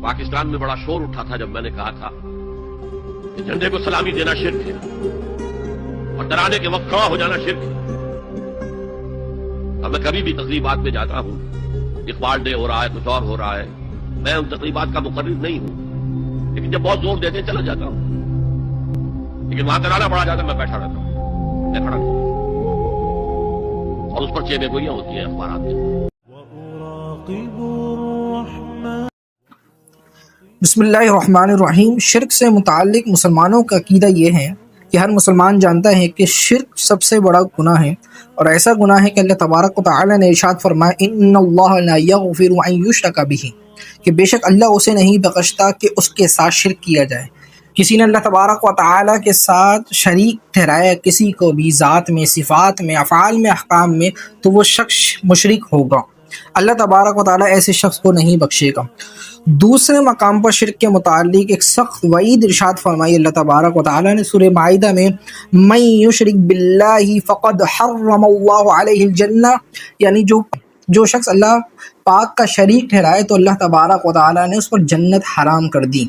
پاکستان میں بڑا شور اٹھا تھا جب میں نے کہا تھا کہ جھنڈے کو سلامی دینا شرک ہے اور ڈرانے کے وقت کھڑا ہو جانا شرک ہے۔ اب میں کبھی بھی تقریبات میں جاتا ہوں، اقبال ڈے ہو رہا ہے، کچھ اور ہو رہا ہے، میں ان تقریبات کا مقرر نہیں ہوں، لیکن جب بہت زور دیتے ہیں چلا جاتا ہوں، لیکن وہاں کرانا پڑا جاتا ہے میں بیٹھا رہتا ہوں، میں کھڑا نہیں ہوں، اور اس پر چیبے گوئیاں ہوتی ہیں اخبارات میں۔ بسم اللہ الرحمن الرحیم۔ شرک سے متعلق مسلمانوں کا عقیدہ یہ ہے کہ ہر مسلمان جانتا ہے کہ شرک سب سے بڑا گناہ ہے، اور ایسا گناہ ہے کہ اللہ تبارک و تعالی نے ارشاد فرمایا ان اللہ لا یغفر ان یشرک بہ، کہ بے شک اللہ اسے نہیں بخشتا کہ اس کے ساتھ شرک کیا جائے۔ کسی نے اللہ تبارک و تعالی کے ساتھ شریک ٹھہرایا کسی کو بھی ذات میں، صفات میں، افعال میں، احکام میں، تو وہ شخص مشرک ہوگا۔ اللہ تبارک و تعالی ایسے شخص کو نہیں بخشے گا۔ دوسرے مقام پر شرک کے متعلق ایک سخت وعید ارشاد فرمائی اللہ تبارک و تعالی نے سورہ مائدہ میں، من یشرک باللہ فقد حرم اللہ علیہ الجنہ، یعنی جو شخص اللہ پاک کا شریک ٹھہرائے تو اللہ تبارک و تعالی نے اس پر جنت حرام کر دی۔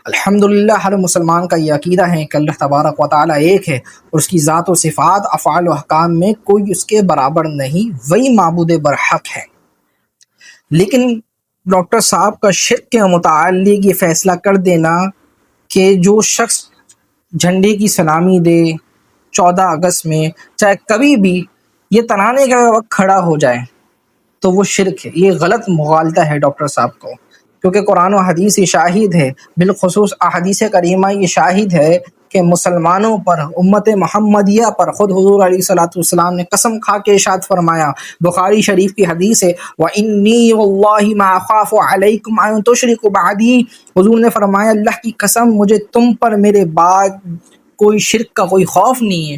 الحمدللہ ہر مسلمان کا یہ عقیدہ ہے کہ اللہ تبارک و تعالی ایک ہے اور اس کی ذات و صفات، افعال و احکام میں کوئی اس کے برابر نہیں، وہی معبود برحق ہے۔ لیکن ڈاکٹر صاحب کا شرک کے متعلق یہ فیصلہ کر دینا کہ جو شخص جھنڈے کی سلامی دے 14 اگست میں، چاہے کبھی بھی یہ ترانے کا وقت کھڑا ہو جائے تو وہ شرک ہے، یہ غلط مغالطہ ہے ڈاکٹر صاحب کو، کیونکہ قرآن و حدیث یہ شاہد ہے، بالخصوص احادیث کریمہ یہ شاہد ہے کہ مسلمانوں پر، امت محمدیہ پر خود حضور علیہ الصلوۃ والسلام نے قسم کھا کے ارشاد فرمایا، بخاری شریف کی حدیث ہے، وَإِنِّي وَاللَّهِ مَا أَخَافُ عَلَيْكُمْ أَن تُشْرِكُوا بَعْدِي، حضور نے فرمایا اللہ کی قسم مجھے تم پر میرے بعد کوئی شرک کا کوئی خوف نہیں ہے۔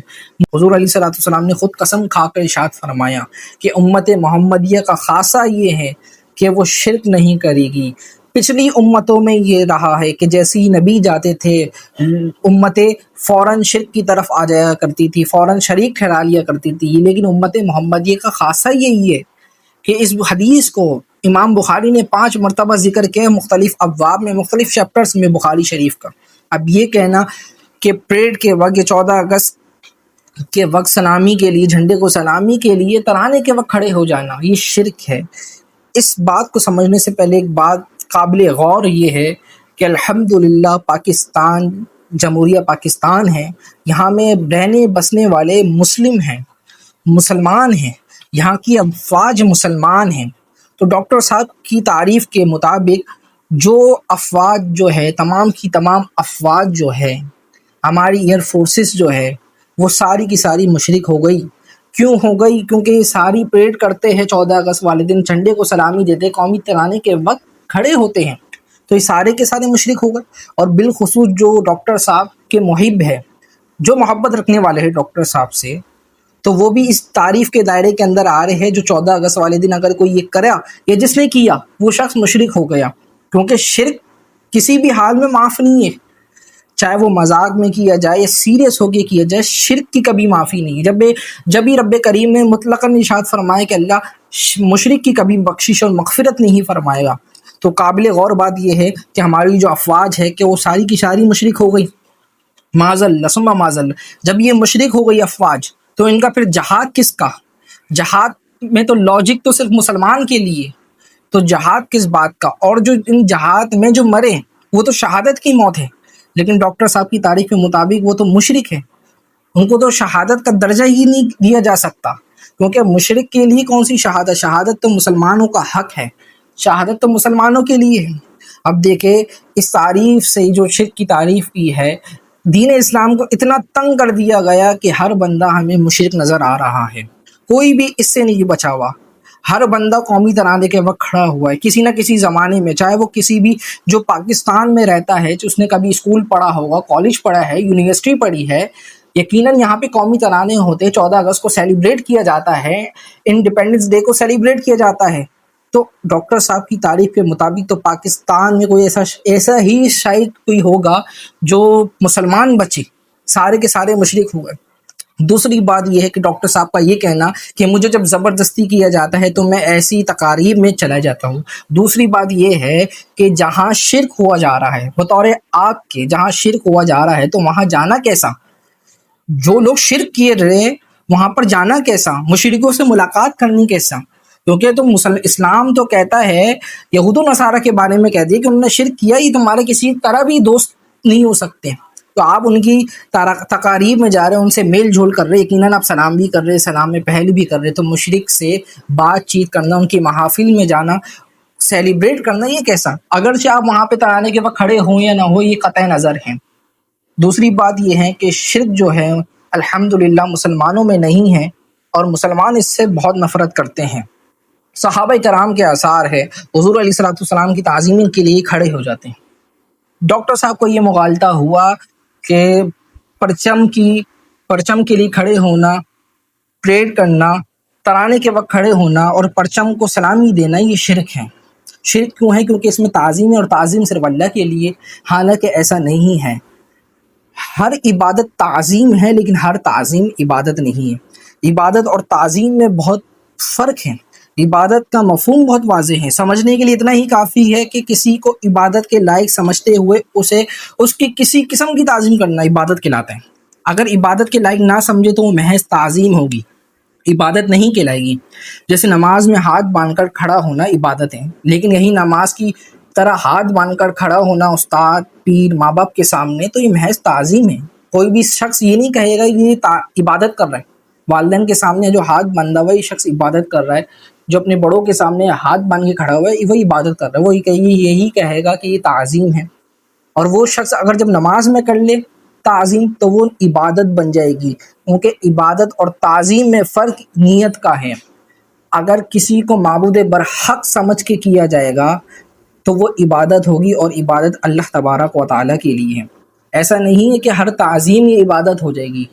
حضور علیہ الصلوۃ والسلام نے خود قسم کھا کر ارشاد فرمایا کہ امت محمدیہ کا خاصہ یہ ہے کہ وہ شرک نہیں کرے گی۔ پچھلی امتوں میں یہ رہا ہے کہ جیسے ہی نبی جاتے تھے امتیں فوراً شرک کی طرف آ جایا کرتی تھی، فوراً شریک ٹھہرا لیا کرتی تھی، لیکن امت محمدیہ کا خاصہ یہی ہے کہ اس حدیث کو امام بخاری نے 5 مرتبہ ذکر کیا، مختلف ابواب میں، مختلف چیپٹرز میں بخاری شریف کا۔ اب یہ کہنا کہ پریڈ کے وقت، یہ 14 اگست کے وقت سلامی کے لیے، جھنڈے کو سلامی کے لیے ترانے کے وقت کھڑے ہو جانا، یہ شرک ہے۔ اس بات کو سمجھنے سے پہلے ایک بات قابل غور یہ ہے کہ الحمدللہ پاکستان جمہوریہ پاکستان ہے، یہاں میں رہنے بسنے والے مسلم ہیں، مسلمان ہیں، یہاں کی افواج مسلمان ہیں۔ تو ڈاکٹر صاحب کی تعریف کے مطابق جو افواج جو ہے، تمام کی تمام افواج جو ہے، ہماری ایئر فورسز جو ہے، وہ ساری کی ساری مشرک ہو گئی۔ کیوں ہو گئی؟ کیونکہ یہ ساری پریڈ کرتے ہیں 14 اگست والے دن، جھنڈے کو سلامی دیتے، قومی ترانے کے وقت کھڑے ہوتے ہیں، تو یہ سارے کے سارے مشرک ہو گئے۔ اور بالخصوص جو ڈاکٹر صاحب کے محب ہے، جو محبت رکھنے والے ہیں ڈاکٹر صاحب سے، تو وہ بھی اس تعریف کے دائرے کے اندر آ رہے ہیں۔ جو 14 اگست والے دن اگر کوئی یہ کرا یا جس نے کیا وہ شخص مشرک ہو گیا، کیونکہ شرک کسی بھی حال میں معاف نہیں ہے، چاہے وہ مذاق میں کیا جائے یا سیریس ہو کے کیا جائے، شرک کی کبھی معافی نہیں ہے۔ جب ہی رب کریم نے مطلقاً ارشاد فرمایا کہ اللہ مشرک کی کبھی بخشش اور مغفرت نہیں فرمائے گا، تو قابل غور بات یہ ہے کہ ہماری جو افواج ہے کہ وہ ساری کی ساری مشرک ہو گئی، معاذ اللہ ثم معاذ اللہ۔ جب یہ مشرک ہو گئی افواج تو ان کا پھر جہاد کس کا؟ جہاد میں تو لاجک تو صرف مسلمان کے لیے، تو جہاد کس بات کا؟ اور جو ان جہاد میں جو مرے وہ تو شہادت کی موت ہے، لیکن ڈاکٹر صاحب کی تعریف کے مطابق وہ تو مشرک ہے، ان کو تو شہادت کا درجہ ہی نہیں دیا جا سکتا، کیونکہ مشرک کے لیے کون سی شہادت؟ شہادت تو مسلمانوں کا حق ہے، شہادت تو مسلمانوں کے لیے ہے۔ اب دیکھیں اس تعریف سے جو شرک کی تعریف کی ہے، دین اسلام کو اتنا تنگ کر دیا گیا کہ ہر بندہ ہمیں مشرک نظر آ رہا ہے، کوئی بھی اس سے نہیں بچا ہوا۔ ہر بندہ قومی ترانے کے وقت کھڑا ہوا ہے کسی نہ کسی زمانے میں، چاہے وہ کسی بھی جو پاکستان میں رہتا ہے، جو اس نے کبھی اسکول پڑھا ہوگا، کالج پڑھا ہے، یونیورسٹی پڑھی ہے، یقیناً یہاں پہ قومی ترانے ہوتے ہیں، 14 اگست کو سیلیبریٹ کیا جاتا ہے، انڈیپینڈنس ڈے کو سیلیبریٹ کیا جاتا ہے۔ تو ڈاکٹر صاحب کی تعریف کے مطابق تو پاکستان میں کوئی ایسا ہی شاید کوئی ہوگا جو مسلمان بچے، سارے کے سارے مشرک ہو گئے۔ دوسری بات یہ ہے کہ ڈاکٹر صاحب کا یہ کہنا کہ مجھے جب زبردستی کیا جاتا ہے تو میں ایسی تقاریب میں چلا جاتا ہوں۔ دوسری بات یہ ہے کہ جہاں شرک ہوا جا رہا ہے بطور آگ کے، جہاں شرک ہوا جا رہا ہے تو وہاں جانا کیسا؟ جو لوگ شرک کیے رہے وہاں پر جانا کیسا؟ مشرکوں سے ملاقات کرنی کیسا؟ کیونکہ تو اسلام تو کہتا ہے، یہود و نصارہ کے بارے میں کہہ دیا کہ انہوں نے شرک کیا ہی تمہارے کسی طرح بھی دوست نہیں ہو سکتے، تو آپ ان کی تقاریب میں جا رہے ہیں، ان سے میل جول کر رہے، یقیناً آپ سلام بھی کر رہے، سلام میں پہل بھی کر رہے، تو مشرک سے بات چیت کرنا، ان کی محافل میں جانا، سیلیبریٹ کرنا، یہ کیسا؟ اگرچہ آپ وہاں پہ ترانے کے وقت کھڑے ہوں یا نہ ہو، یہ قطع نظر ہے۔ دوسری بات یہ ہے کہ شرک جو ہے الحمدللہ مسلمانوں میں نہیں ہے، اور مسلمان اس سے بہت نفرت کرتے ہیں۔ صحابہ کرام کے آثار ہے، حضور علیہ الصلوۃ والسلام کی تعظیم کے لیے کھڑے ہو جاتے ہیں۔ ڈاکٹر صاحب کو یہ مغالطہ ہوا کہ پرچم کے لیے کھڑے ہونا، پریڈ کرنا، ترانے کے وقت کھڑے ہونا اور پرچم کو سلامی دینا یہ شرک ہے۔ شرک کیوں ہے؟ کیونکہ اس میں تعظیم ہے، اور تعظیم صرف اللہ کے لیے، حالانکہ ایسا نہیں ہے۔ ہر عبادت تعظیم ہے لیکن ہر تعظیم عبادت نہیں ہے۔ عبادت اور تعظیم میں بہت فرق ہے۔ عبادت کا مفہوم بہت واضح ہے، سمجھنے کے لیے اتنا ہی کافی ہے کہ کسی کو عبادت کے لائق سمجھتے ہوئے اس کی کسی قسم کی تعظیم کرنا عبادت کہلاتا ہے۔ اگر عبادت کے لائق نہ سمجھے تو وہ محض تعظیم ہوگی، عبادت نہیں کہلائے گی۔ جیسے نماز میں ہاتھ باندھ کر کھڑا ہونا عبادت ہے، لیکن یہی نماز کی طرح ہاتھ باندھ کر کھڑا ہونا استاد، پیر، ماں باپ کے سامنے تو یہ محض تعظیم ہے۔ کوئی بھی شخص یہ نہیں کہے گا کہ یہ عبادت کر رہا ہے۔ والدین کے سامنے جو ہاتھ باندھا ہوا ہے یہ شخص عبادت کر رہا ہے، جو اپنے بڑوں کے سامنے ہاتھ باندھ کے کھڑا ہوا ہے وہ عبادت کر رہا ہے، وہ یہی کہے گا کہ یہ تعظیم ہے۔ اور وہ شخص اگر جب نماز میں کر لے تعظیم تو وہ عبادت بن جائے گی، کیونکہ عبادت اور تعظیم میں فرق نیت کا ہے۔ اگر کسی کو معبود برحق سمجھ کے کیا جائے گا تو وہ عبادت ہوگی، اور عبادت اللہ تبارک و تعالیٰ کے لیے ہے۔ ایسا نہیں ہے کہ ہر تعظیم یہ عبادت ہو جائے گی،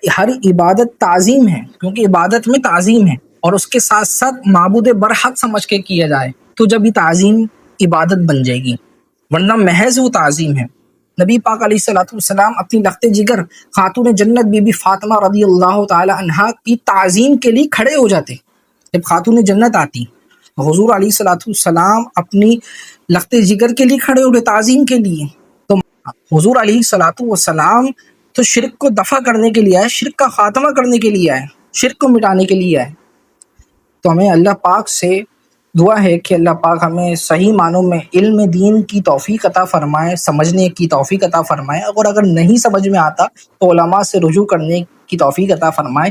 ہر عبادت تعظیم ہے، کیونکہ عبادت میں تعظیم ہے، اور اس کے ساتھ ساتھ معبود برحق سمجھ کے کیا جائے تو جب یہ تعظیم عبادت بن جائے گی، ورنہ محض وہ تعظیم ہے۔ نبی پاک علیہ الصلوۃ والسلام اپنی لخت جگر خاتون جنت بی بی فاطمہ رضی اللہ تعالی عنہا کی تعظیم کے لیے کھڑے ہو جاتے۔ جب خاتون جنت آتی حضور علیہ الصلوۃ والسلام اپنی لخت جگر کے لیے کھڑے ہوئے تعظیم کے لیے، تو حضور علیہ الصلوۃ والسلام تو شرک کو دفع کرنے کے لیے آئے، شرک کا خاتمہ کرنے کے لیے آئے، شرک کو مٹانے کے لیے آئے۔ تو ہمیں اللہ پاک سے دعا ہے کہ اللہ پاک ہمیں صحیح معنوں میں علم دین کی توفیق عطا فرمائے، سمجھنے کی توفیق عطا فرمائے، اور اگر نہیں سمجھ میں آتا تو علماء سے رجوع کرنے کی توفیق عطا فرمائے۔